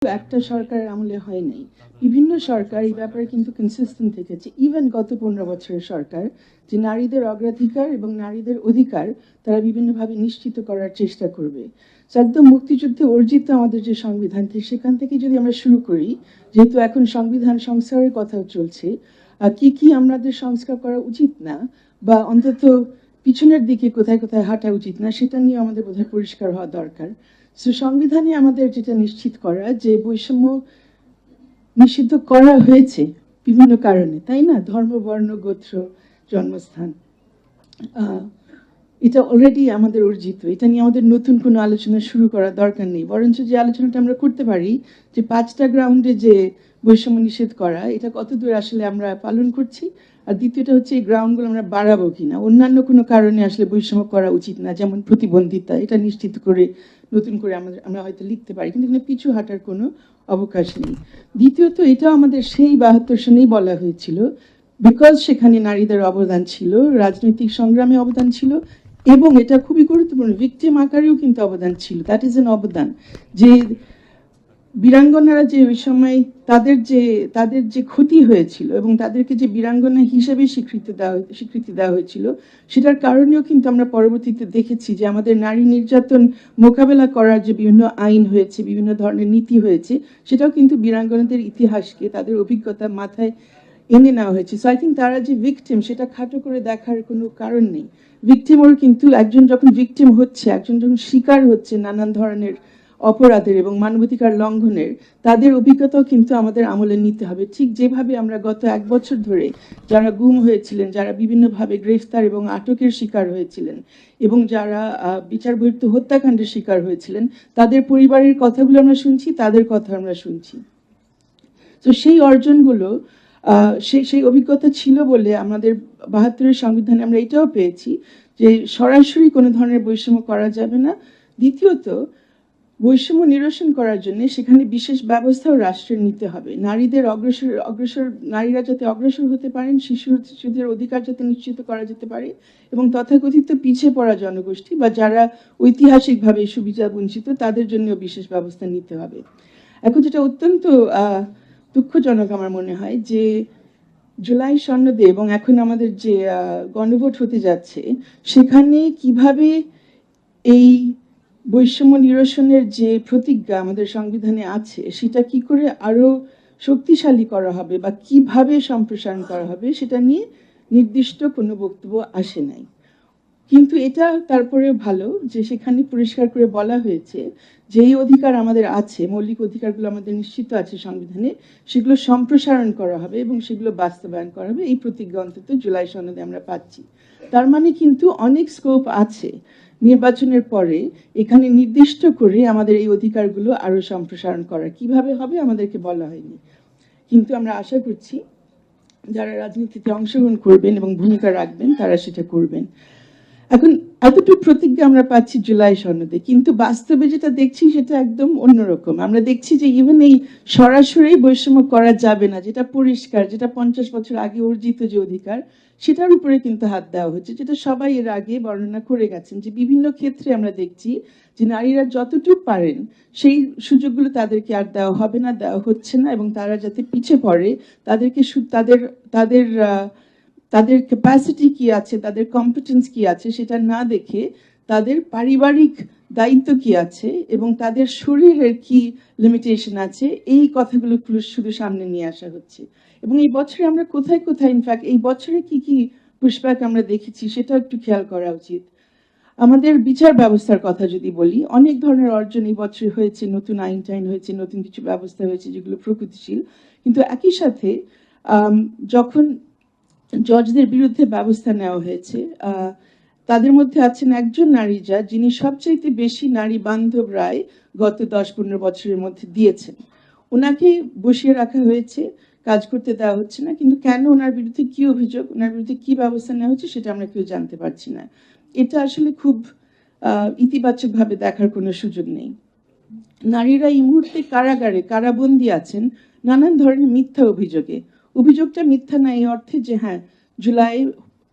একটা সরকারের আমলে হয় নাই, বিভিন্ন সরকার এই ব্যাপারে কিন্তু কনসিস্টেন্ট থেকেছে। ইভেন গত 15 বছরের সরকার যে নারীদের অগ্রাধিকার এবং নারীদের অধিকার তারা বিভিন্নভাবে নিশ্চিত করার চেষ্টা করবে। একদম মুক্তিযুদ্ধে অর্জিত আমাদের যে সংবিধান, সেখান থেকে যদি আমরা শুরু করি, যেহেতু এখন সংবিধান সংস্কারের কথাও চলছে, কি কি আমাদের সংস্কার করা উচিত না, বা অন্তত পিছনের দিকে কোথায় কোথায় হাঁটা উচিত না, সেটা নিয়ে আমাদের বোধহয় পরিষ্কার হওয়া দরকার। সংবিধানে আমাদের যেটা নিশ্চিত করা যে বৈষম্য নিষিদ্ধ করা হয়েছে বিভিন্ন কারণে, তাই না? ধর্ম, বর্ণ, গোত্র, জন্মস্থান, এটা অলরেডি আমাদের অর্জিত। এটা নিয়ে আমাদের নতুন কোনো আলোচনা শুরু করার দরকার নেই, বরঞ্চ যে আলোচনাটা আমরা করতে পারি যে 5টা গ্রাউন্ডে যে বৈষম্য নিষেধ করা, এটা কতদূর আসলে আমরা পালন করছি। আর দ্বিতীয়টা হচ্ছে এই গ্রাউন্ডগুলো আমরা বাড়াবো কিনা। অন্যান্য কোনো কারণে আসলে বৈষম্য করা উচিত না, যেমন প্রতিবন্ধিতা, এটা নিশ্চিত করে নতুন করে আমরা হয়তো লিখতে পারি, কিন্তু এখানে পিছু হাঁটার কোনো অবকাশ নেই। দ্বিতীয়ত, এটাও আমাদের সেই 72 সনেই বলা হয়েছিল, বিকজ সেখানে নারীদের অবদান ছিল, রাজনৈতিক সংগ্রামে অবদান ছিল, এবং এটা খুবই গুরুত্বপূর্ণ, ভিকটিম আকারেও কিন্তু অবদান ছিল। দ্যাট ইজ এন অবদান যে বীরাঙ্গনারা যে ওই সময় তাদের যে ক্ষতি হয়েছিল এবং তাদেরকে যে বীরাঙ্গনা হিসেবে স্বীকৃতি দেওয়া হয়েছিল, সেটার কারণেও কিন্তু আমরা পরবর্তীতে দেখেছি যে আমাদের নারী নির্যাতন মোকাবেলা করার যে বিভিন্ন আইন হয়েছে, বিভিন্ন ধরনের নীতি হয়েছে, সেটাও কিন্তু বীরাঙ্গনাদের ইতিহাসকে, তাদের অভিজ্ঞতা মাথায় এনে নেওয়া হয়েছে। সো আই থিঙ্ক তারা যে ভিকটিম, সেটা খাটো করে দেখার কোনো কারণ নেই। ভিকটিমও কিন্তু একজন যখন ভিকটিম হচ্ছে, একজন যখন শিকার হচ্ছে নানান ধরনের অপরাধের এবং মানবাধিকার লঙ্ঘনের, তাদের অভিজ্ঞতাও কিন্তু আমাদের আমলে নিতে হবে। ঠিক যেভাবে আমরা গত 1 বছর ধরে যারা গুম হয়েছিলেন, যারা বিভিন্নভাবে গ্রেফতার এবং আটকের শিকার হয়েছিলেন, এবং যারা বিচার বহির্ভূত হত্যাকাণ্ডের শিকার হয়েছিলেন, তাদের পরিবারের কথাগুলো আমরা শুনছি, তাদের কথা আমরা শুনছি। তো সেই অর্জনগুলো, সেই অভিজ্ঞতা ছিল বলে আমাদের 72-এর সংবিধানে আমরা এটাও পেয়েছি যে সরাসরি কোনো ধরনের বৈষম্য করা যাবে না। দ্বিতীয়ত, বৈষম্য নিরসন করার জন্য সেখানে বিশেষ ব্যবস্থাও রাষ্ট্রের নিতে হবে। নারীরা যাতে অগ্রসর হতে পারেন, শিশুদের অধিকার যাতে নিশ্চিত করা যেতে পারে, এবং তথাকথিত পিছিয়ে পড়া জনগোষ্ঠী বা যারা ঐতিহাসিকভাবে সুবিধা বঞ্চিত, তাদের জন্য বিশেষ ব্যবস্থা নিতে হবে। এখন যেটা অত্যন্ত দুঃখজনক আমার মনে হয় যে জুলাই সনদে এবং এখন আমাদের যে গণভোট হতে যাচ্ছে, সেখানে কিভাবে এই বৈষম্য নিরসনের যে প্রতিজ্ঞা আমাদের সংবিধানে আছে, সেটা কি করে আরো শক্তিশালী করা হবে বা কিভাবে সম্প্রসারণ করা হবে, সেটা নিয়ে নির্দিষ্ট কোনো বক্তব্য আসে নাই। কিন্তু এটা তারপরেও ভালো যে সেখানে পরিষ্কার করে বলা হয়েছে যে এই অধিকার আমাদের আছে, মৌলিক অধিকারগুলো আমাদের নিশ্চিত আছে সংবিধানে, সেগুলো সম্প্রসারণ করা হবে এবং সেগুলো বাস্তবায়ন করা হবে। এই প্রতিজ্ঞা অন্তত জুলাই সনদে আমরা পাচ্ছি। তার মানে কিন্তু অনেক স্কোপ আছে নির্বাচনের পরে এখানে নির্দিষ্ট করে আমাদের এই অধিকারগুলো আরো সম্প্রসারণ করার। কিভাবে হবে আমাদেরকে বলা হয়নি, কিন্তু আমরা আশা করছি যারা রাজনীতিতে অংশগ্রহণ করবেন এবং ভূমিকা রাখবেন, তারা সেটা করবেন। এখন এতটুকু প্রতিজ্ঞা আমরা পাচ্ছি জুলাই সনদে, কিন্তু বাস্তবে যেটা দেখছি সেটা একদম অন্যরকম। আমরা দেখছি যে ইভেন এই সরাসরি বৈষম্য করা যাবে না, যেটা পরিষ্কার, যেটা 50 বছর আগে অর্জিত যে অধিকার, সেটার উপরে কিন্তু হাত দেওয়া হচ্ছে, যেটা সবাই এর আগে বর্ণনা করে গেছেন যে বিভিন্ন ক্ষেত্রে আমরা দেখছি যে নারীরা যতটুকু পারেন সেই সুযোগগুলো তাদেরকে আর দেওয়া হবে না, দেওয়া হচ্ছে না, এবং তারা যাতে পিছিয়ে পড়ে, তাদেরকে তাদের তাদের তাদের ক্যাপাসিটি কি আছে, তাদের কম্পিটেন্স কি আছে, সেটা না দেখে তাদের পারিবারিক দায়িত্ব কি আছে এবং তাদের শরীরের কি লিমিটেশন আছে, এই কথাগুলো শুধু সামনে নিয়ে আসা হচ্ছে। এবং এই বছরে আমরা কোথায় কোথায়, ইনফ্যাক্ট এই বছরে কি কি পুশব্যাক আমরা দেখেছি, সেটাও একটু খেয়াল করা উচিত। আমাদের বিচার ব্যবস্থার কথা যদি বলি, অনেক ধরনের অর্জন এই বছর হয়েছে, নতুন আইন টাইন হয়েছে, নতুন কিছু ব্যবস্থা হয়েছে যেগুলো প্রগতিশীল, কিন্তু একই সাথে যখন জজদের বিরুদ্ধে ব্যবস্থা নেওয়া হয়েছে, তাদের মধ্যে আছেন একজন নারী জজ যিনি সবচাইতে বেশি নারী বান্ধব রায় গত 10-15 বছরের মধ্যে দিয়েছেন। ওনাকে বসিয়ে রাখা হয়েছে, কাজ করতে দেওয়া হচ্ছে না, কিন্তু কেন, ওনার বিরুদ্ধে কি অভিযোগ, ওনার বিরুদ্ধে কি ব্যবস্থা নেওয়া হচ্ছে, সেটা আমরা কেউ জানতে পারছি না। এটা আসলে খুব ইতিবাচকভাবে দেখার কোনো সুযোগ নেই। নারীরা এই মুহূর্তে কারাগারে কারাবন্দী আছেন নানান ধরনের মিথ্যা অভিযোগে। অভিযোগটা মিথ্যা না এই অর্থে যে হ্যাঁ, জুলাই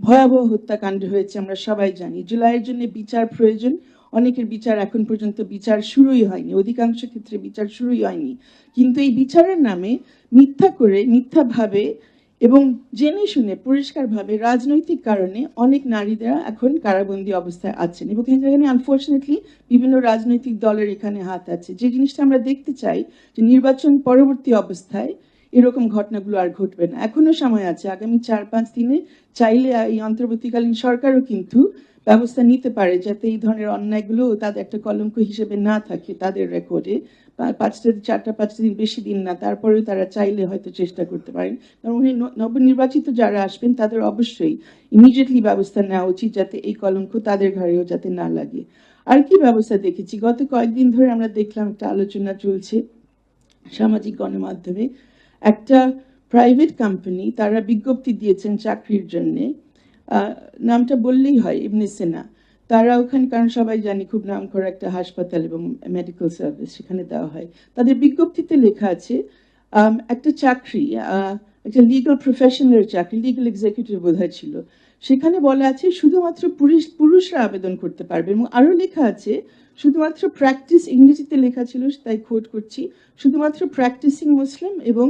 ভয়াবহ হত্যাকাণ্ড হয়েছে, আমরা সবাই জানি, জুলাইয়ের জন্য বিচার প্রয়োজন, অনেকের বিচার এখন পর্যন্ত বিচার শুরুই হয়নি, অধিকাংশ ক্ষেত্রে বিচার শুরুই হয়নি। কিন্তু এই বিচারের নামে মিথ্যাভাবে এবং জেনে শুনে পরিষ্কারভাবে রাজনৈতিক কারণে অনেক নারীরা এখন কারাবন্দী অবস্থায় আছেন, এবং এখানে আনফর্চুনেটলি বিভিন্ন রাজনৈতিক দলের এখানে হাত আছে। যে জিনিসটা আমরা দেখতে চাই যে নির্বাচন পরবর্তী অবস্থায় এরকম ঘটনাগুলো আর ঘটবে না। এখনো সময় আছে, আগামী 4-5 দিনে চাইলে এই অন্তর্বর্তীকালীন সরকারও কিন্তু ব্যবস্থা নিতে পারে যাতে এই ধরনের অন্যায়গুলো তাদের একটা কলঙ্ক হিসেবে না থাকে তাদের রেকর্ডে। 4-5 দিন বেশি দিন না, তারপরেও তারা চাইলে হয়তো চেষ্টা করতে পারেন। কারণ নবনির্বাচিত যারা আসবেন তাদের অবশ্যই ইমিডিয়েটলি ব্যবস্থা নেওয়া উচিত যাতে এই কলঙ্ক তাদের ঘরেও যাতে না লাগে। আর কি ব্যবস্থা দেখেছি, গত কয়েকদিন ধরে আমরা দেখলাম একটা আলোচনা চলছে সামাজিক গণমাধ্যমে। একটা প্রাইভেট কোম্পানি তারা বিজ্ঞপ্তি দিয়েছেন চাকরির জন্যে, নামটা বললেই হয়, ইবনে সিনা। তারা ওখানে, কারণ সবাই জানি খুব নামকরা একটা হাসপাতাল এবং মেডিকেল সার্ভিস সেখানে দেওয়া হয়। তাদের বিজ্ঞপ্তিতে লেখা আছে একটা চাকরি, একটা লিগাল প্রফেশনের চাকরি, লিগাল এক্সিকিউটিভ বোধহয় ছিল। সেখানে বলা আছে শুধুমাত্র পুরুষরা আবেদন করতে পারবে, এবং আরো লেখা আছে শুধুমাত্র প্র্যাকটিস, ইংরেজিতে লেখা ছিল তাই কোট করছি, শুধুমাত্র প্র্যাকটিসিং মুসলিম এবং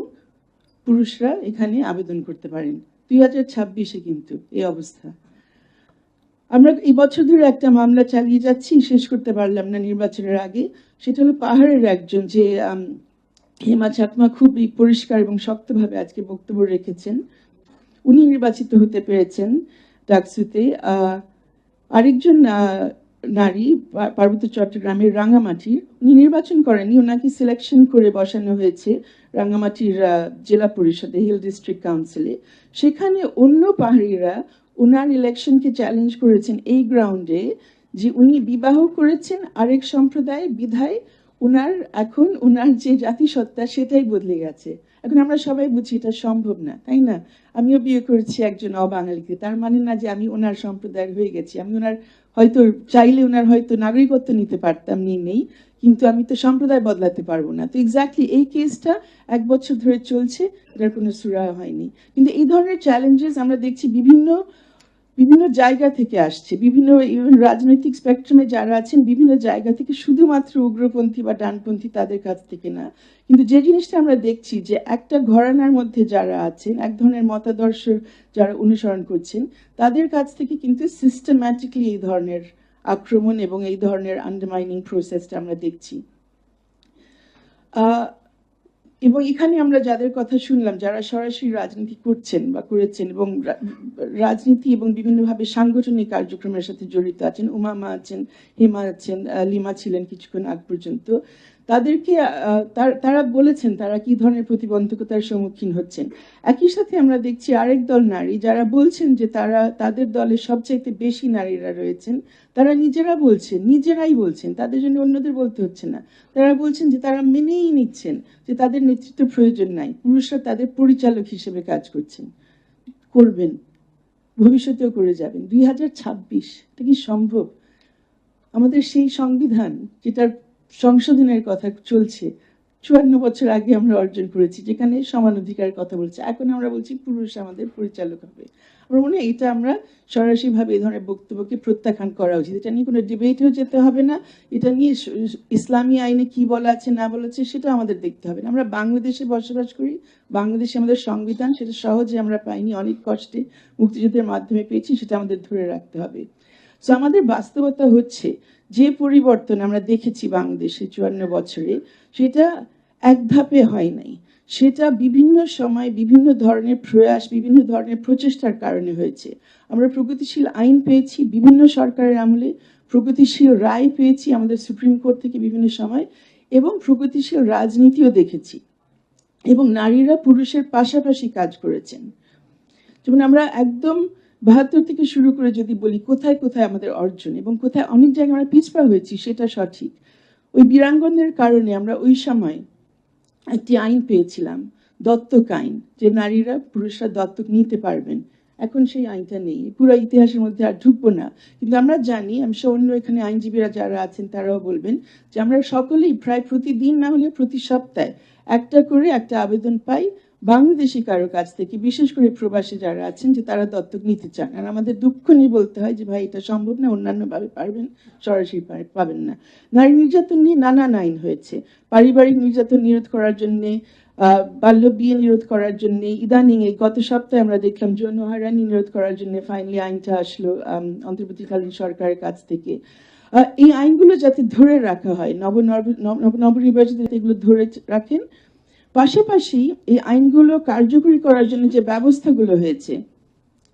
পুরুষরা এখানে আবেদন করতে পারেন। 2026-এ কিন্তু এই অবস্থা। আমরা এই বছর ধরে একটা মামলা চালিয়ে যাচ্ছি, শেষ করতে পারলাম না নির্বাচনের আগে। সেটা হলো পাহাড়ের একজন, যে হেমা চাকমা খুবই পরিষ্কার এবং শক্তভাবে আজকে বক্তব্য রেখেছেন, উনি নির্বাচিত হতে পেরেছেন ডাকসুতে। আরেকজন নারী পার্বত্য চট্টগ্রামের রাঙামাটির, উনি নির্বাচন করেনি, ওনাকে সিলেকশন করে বসানো হয়েছে রাঙামাটির জেলা পরিষদে, হিল ডিস্ট্রিক্ট কাউন্সিলে। সেখানে অন্য পাহাড়িরা ওনার ইলেকশনকে চ্যালেঞ্জ করেছেন এই গ্রাউন্ডে যে উনি বিবাহ করেছেন আরেক সম্প্রদায়, বিধায় ওনার যে জাতিসত্তা সেটাই বদলে গেছে। এখন আমরা সবাই বুঝি এটা সম্ভব না, তাই না? আমিও বিয়ে করেছি একজন অবাঙালিকে, তার মানে না যে আমি ওনার সম্প্রদায়ের হয়ে গেছি। আমি চাইলে ওনার হয়তো নাগরিকত্ব নিতে পারতাম, নেই, কিন্তু আমি তো সম্প্রদায় বদলাতে পারবো না। তো এক্স্যাক্টলি এই কেসটা 1 বছর ধরে চলছে, এটার কোনো সুরাহা হয়নি। কিন্তু এই ধরনের চ্যালেঞ্জেস আমরা দেখছি বিভিন্ন জায়গা থেকে আসছে, বিভিন্ন রাজনৈতিক স্পেকট্রামে যারা আছেন বিভিন্ন জায়গা থেকে, শুধুমাত্র উগ্রপন্থী বা ডানপন্থী তাদের কাছ থেকে না। কিন্তু যে জিনিসটা আমরা দেখছি যে একটা ঘরানার মধ্যে যারা আছেন, এক ধরনের মতাদর্শ যারা অনুসরণ করছেন, তাদের কাছ থেকে কিন্তু সিস্টেম্যাটিকলি এই ধরনের আক্রমণ এবং এই ধরনের আন্ডারমাইনিং প্রসেসটা আমরা দেখছি। এবং এখানে আমরা যাদের কথা শুনলাম, যারা সরাসরি রাজনীতি করছেন বা করেছেন এবং রাজনীতি এবং বিভিন্নভাবে সাংগঠনিক কার্যক্রমের সাথে জড়িত আছেন, উমামা আছেন, হেমা আছেন, লিমা ছিলেন কিছুক্ষণ আগ পর্যন্ত, তাদেরকে তারা বলেছেন তারা কি ধরনের প্রতিবন্ধকতার সম্মুখীন হচ্ছেন। একই সাথে আমরা দেখছি আরেক দল নারী যারা বলছেন যে তাদের দলে সবচাইতে বেশি নারীরা রয়েছেন, তারা নিজেরাই বলছেন, তাদের জন্য অন্যদের বলতে হচ্ছে না। তারা বলছেন যে তারা মেনেই নিচ্ছেন যে তাদের নেতৃত্ব প্রয়োজন নাই, পুরুষরা তাদের পরিচালক হিসেবে কাজ করবেন, ভবিষ্যতেও করে যাবেন। 2026, এটা কি সম্ভব? আমাদের সেই সংবিধান যেটার সংশোধনের কথা চলছে 54 বছর আগে আমরা অর্জন করেছি, যেখানে সমান অধিকারের কথা বলছে, এখন আমরা বলছি পুরুষ আমাদের পরিচালক হবে। আমার মনে হয় এটা আমরা সরাসরিভাবে এই ধরনের বক্তব্যকে প্রত্যাখ্যান করা উচিত। এটা নিয়ে কোনো ডিবেটেও যেতে হবে না, এটা নিয়ে ইসলামী আইনে কি বলা আছে না বলা আছে সেটা আমাদের দেখতে হবে না। আমরা বাংলাদেশে বসবাস করি, বাংলাদেশে আমাদের সংবিধান, সেটা সহজে আমরা পাইনি, অনেক কষ্টে মুক্তিযুদ্ধের মাধ্যমে পেয়েছি, সেটা আমাদের ধরে রাখতে হবে। তো আমাদের বাস্তবতা হচ্ছে যে পরিবর্তন আমরা দেখেছি বাংলাদেশে 54 বছরে, সেটা এক ধাপে হয় নাই, সেটা বিভিন্ন সময় বিভিন্ন ধরনের প্রয়াস, বিভিন্ন ধরনের প্রচেষ্টার কারণে হয়েছে। আমরা প্রগতিশীল আইন পেয়েছি বিভিন্ন সরকারের আমলে, প্রগতিশীল রায় পেয়েছি আমাদের সুপ্রিম কোর্ট থেকে বিভিন্ন সময়, এবং প্রগতিশীল রাজনীতিও দেখেছি, এবং নারীরা পুরুষের পাশাপাশি কাজ করেছেন। যেমন আমরা একদম 72 থেকে শুরু করে যদি বলি কোথায় কোথায় আমাদের অর্জন এবং কোথায় অনেক জায়গায় আমরা পিছপা হয়েছি, সেটা সঠিক। ওই বীরাঙ্গনের কারণে আমরা ওই সময় একটি আইন পেয়েছিলাম, দত্তক আইন, যে নারীরা পুরুষরা দত্তক নিতে পারবেন। এখন সেই আইনটা নেই, পুরো ইতিহাসের মধ্যে আর ঢুকবো না। কিন্তু আমরা জানি, আমি অন্য এখানে আইনজীবীরা যারা আছেন তারাও বলবেন যে আমরা সকলেই প্রায় প্রতিদিন না হলে প্রতি সপ্তাহে একটা করে একটা আবেদন পাই বাংলাদেশি কারো কাছ থেকে, বিশেষ করে প্রবাসী যারা আছেন, যে তারা দত্তক নিতে চান। আর আমাদের দুঃখ নিয়ে বলতে হয় যে ভাই এটা সম্ভব না, অন্যান্য ভাবে পারবেন, সরাসরি পাবেন না। নারী নির্যাতন নিয়ে নানান আইন হয়েছে, পারিবারিক নির্যাতন নিরোধ করার জন্য, বাল্য বিয়ে নিরোধ করার জন্য, ইদানিং এই গত সপ্তাহে আমরা দেখলাম যৌন হয়রানি নিরোধ করার জন্য ফাইনালি আইনটা আসলো অন্তর্বর্তীকালীন সরকারের কাছ থেকে। এই আইনগুলো যাতে ধরে রাখা হয়, নবনির্বাচিত এগুলো ধরে রাখেন। পাশাপাশি এই আইনগুলো কার্যকরী করার জন্য যে ব্যবস্থাগুলো হয়েছে,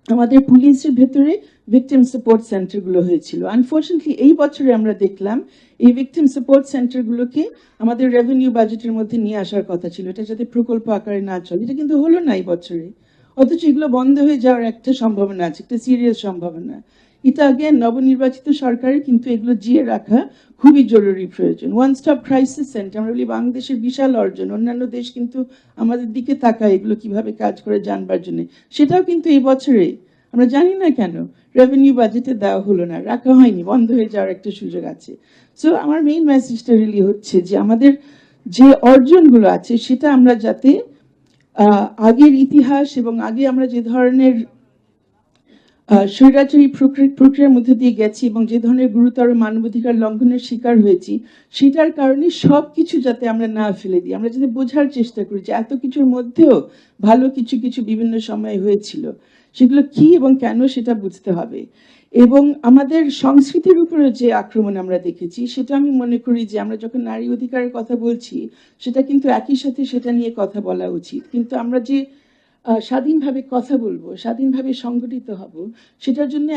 আমাদের পুলিশের ভেতরে ভিকটিম সাপোর্ট সেন্টারগুলো হয়েছিল। আনফর্চুনেটলি এই বছরে আমরা দেখলাম এই ভিকটিম সাপোর্ট সেন্টারগুলোকে আমাদের রেভিনিউ বাজেটের মধ্যে নিয়ে আসার কথা ছিল, এটা যাতে প্রকল্প আকারে না চলে, এটা কিন্তু হলো না এই বছরে। অথচ এগুলো বন্ধ হয়ে যাওয়ার একটা সম্ভাবনা আছে, একটা সিরিয়াস সম্ভাবনা। এটা আগে নবনির্বাচিত সরকারের কিন্তু এগুলো জিয়ে রাখা খুবই জরুরি প্রয়োজন। ওয়ান স্টপ ক্রাইসিস সেন্টার আমরা বলি বাংলাদেশের বিশাল অর্জন, অন্যান্য দেশ কিন্তু আমাদের দিকে তাকায় এগুলো কিভাবে কাজ করে জানবার জন্য। সেটাও কিন্তু এই বছরে আমরা জানি না কেন রেভিনিউ বাজেটে দেওয়া হলো না, রাখা হয়নি, বন্ধ হয়ে যাওয়ার একটা সুযোগ আছে। সো আমার মেইন মেসেজটা রিলি হচ্ছে যে আমাদের যে অর্জনগুলো আছে সেটা আমরা যাতে আগের ইতিহাস এবং আগে আমরা যে ধরনের স্বৈরাচারী প্রক্রিয়ার মধ্যে দিয়ে গেছি এবং যে ধরনের গুরুতর মানবাধিকার লঙ্ঘনের শিকার হয়েছি, সেটার কারণে সবকিছু যাতে আমরা না ফেলে দিই, আমরা যাতে বোঝার চেষ্টা করি যে এত কিছুর মধ্যেও ভালো কিছু কিছু বিভিন্ন সময় হয়েছিল, সেগুলো কি এবং কেন সেটা বুঝতে হবে। এবং আমাদের সংস্কৃতির উপরে যে আক্রমণ আমরা দেখেছি, সেটা আমি মনে করি যে আমরা যখন নারী অধিকারের কথা বলছি, সেটা কিন্তু একই সাথে সেটা নিয়ে কথা বলা উচিত। কিন্তু আমরা যে স্বাধীনভাবে কথা বলবো, স্বাধীনভাবে সংগঠিত হব, সেটার জন্য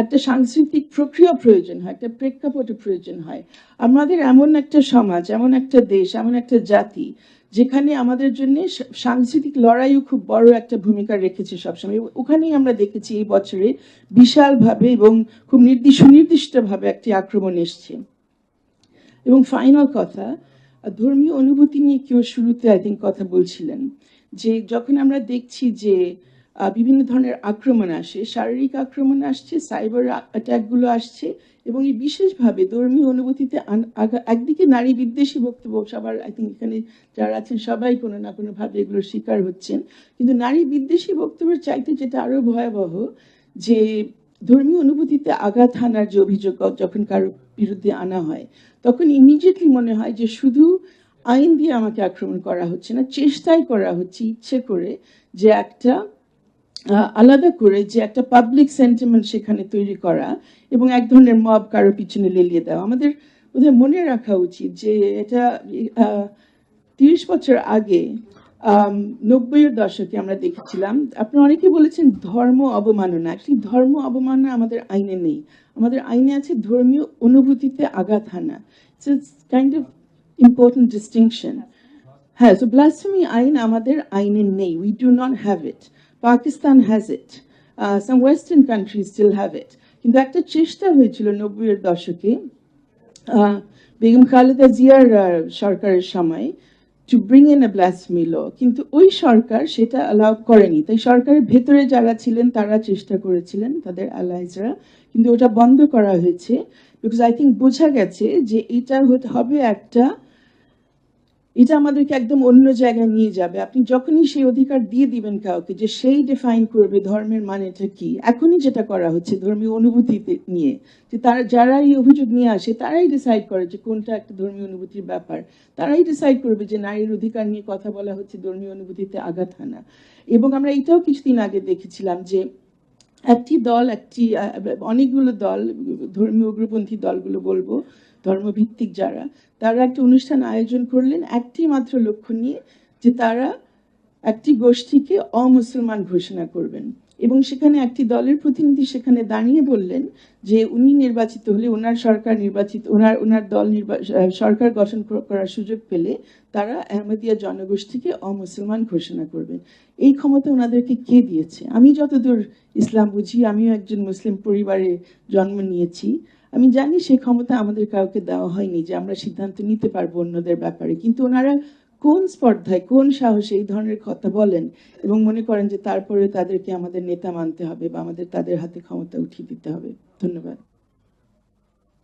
একটা সাংস্কৃতিক প্রক্রিয়া প্রয়োজন হয়, একটা প্রেক্ষাপটের প্রয়োজন হয়। আমাদের এমন একটা সমাজ, এমন একটা দেশ, এমন একটা জাতি যেখানে আমাদের জন্য সাংস্কৃতিক লড়াইও খুব বড় একটা ভূমিকা রেখেছে সবসময়। ওখানেই আমরা দেখেছি এই বছরে বিশালভাবে এবং খুব সুনির্দিষ্টভাবে একটি আক্রমণ এসছে। এবং ফাইনাল কথা, ধর্মীয় অনুভূতি নিয়ে কেউ শুরুতে আই থিঙ্ক কথা বলছিলেন, যে যখন আমরা দেখছি যে বিভিন্ন ধরনের আক্রমণ আসে, শারীরিক আক্রমণ আসছে, সাইবার অ্যাটাকগুলো আসছে, এবং এই বিশেষভাবে ধর্মীয় অনুভূতিতে একদিকে নারী বিদ্বেষী বক্তব্য, সবার আই থিঙ্ক এখানে যারা আছেন সবাই কোনো না কোনো ভাবে এগুলোর শিকার হচ্ছেন, কিন্তু নারী বিদ্বেষী বক্তব্যের চাইতে যেটা আরো ভয়াবহ, যে ধর্মীয় অনুভূতিতে আঘাত হানার যে অভিযোগ যখন কারো বিরুদ্ধে আনা হয়, তখন ইমিডিয়েটলি মনে হয় যে শুধু আইন দিয়ে আমাকে আক্রমণ করা হচ্ছে না, চেষ্টাই করা হচ্ছে ইচ্ছে করে যে একটা আলাদা করে যে একটা পাবলিক সেন্টিমেন্ট সেখানে তৈরি করা এবং এক ধরনের মব কারো পিছনে লেলিয়ে দেওয়া। আমাদের বোধহয় মনে রাখা উচিত যে এটা 30 বছর আগে 90-এর দশকে আমরা দেখেছিলাম। আপনারা অনেকে বলেছেন ধর্ম অবমাননা, অ্যাকচুয়ালি ধর্ম অবমাননা আমাদের আইনে নেই, আমাদের আইনে আছে ধর্মীয় অনুভূতিতে আঘাত হানা। It's kind of important distinction. হ্যাঁ, সো ব্লাসফেমি আইন আমাদের আইনে নেই, we do not have it. Pakistan has it, some western country still have it. কিন্তু একটা চেষ্টা হয়েছিল 90-এর দশকে বেগম খালেদা জিয়ার সরকারের সময় to bring in a blasphemy law, কিন্তু ওই সরকার সেটা অ্যালাউ করেনি। তাই সরকারের ভেতরে যারা ছিলেন তারা চেষ্টা করেছিলেন, তাদের অ্যালাইজরা, কিন্তু ওটা বন্ধ করা হয়েছে। বিকজ আই থিঙ্ক বোঝা গেছে যে এটা হবে এটা আমাদেরকে একদম অন্য জায়গায় নিয়ে যাবে। আপনি যখনই সেই অধিকার দিয়ে দিবেন কাউকে যে সেই ডিফাইন করবে ধর্মের মানেটা কি, এখনই যেটা করা হচ্ছে ধর্মীয় অনুভূতি নিয়ে, যে যারা এই অভিযোগ নিয়ে আসে তারাই ডিসাইড করে যে কোনটা একটা ধর্মীয় অনুভূতির ব্যাপার, তারাই ডিসাইড করবে যে নারীর অধিকার নিয়ে কথা বলা হচ্ছে ধর্মীয় অনুভূতিতে আঘাত হানা। এবং আমরা এটাও কিছুদিন আগে দেখেছিলাম যে একটি দল, অনেকগুলো দল, ধর্মীয় উগ্রপন্থী দলগুলো বলবো, ধর্মভিত্তিক যারা, তারা একটা অনুষ্ঠান আয়োজন করলেন একটি মাত্র লক্ষ্য নিয়ে, যে তারা একটি গোষ্ঠীকে অমুসলমান ঘোষণা করবেন। এবং সেখানে একটি দলের প্রতিনিধি সেখানে দাঁড়িয়ে বললেন যে উনি নির্বাচিত হলে, ওনার সরকার নির্বাচিত, ওনার দল সরকার গঠন করার সুযোগ পেলে তারা আহমদিয়া জনগোষ্ঠীকে অমুসলমান ঘোষণা করবেন। এই ক্ষমতা ওনাদেরকে কে দিয়েছে? আমি যতদূর ইসলাম বুঝি, আমিও একজন মুসলিম পরিবারে জন্ম নিয়েছি, আমি জানি সেই ক্ষমতা আমাদের কাউকে দেওয়া হয়নি যে আমরা সিদ্ধান্ত নিতে পারবো অন্যদের ব্যাপারে। কিন্তু ওনারা কোন স্পর্ধায়, কোন সাহসে এই ধরনের কথা বলেন এবং মনে করেন যে তারপরে তাদেরকে আমাদের নেতা মানতে হবে বা আমাদের তাদের হাতে ক্ষমতা উঠিয়ে দিতে হবে? ধন্যবাদ।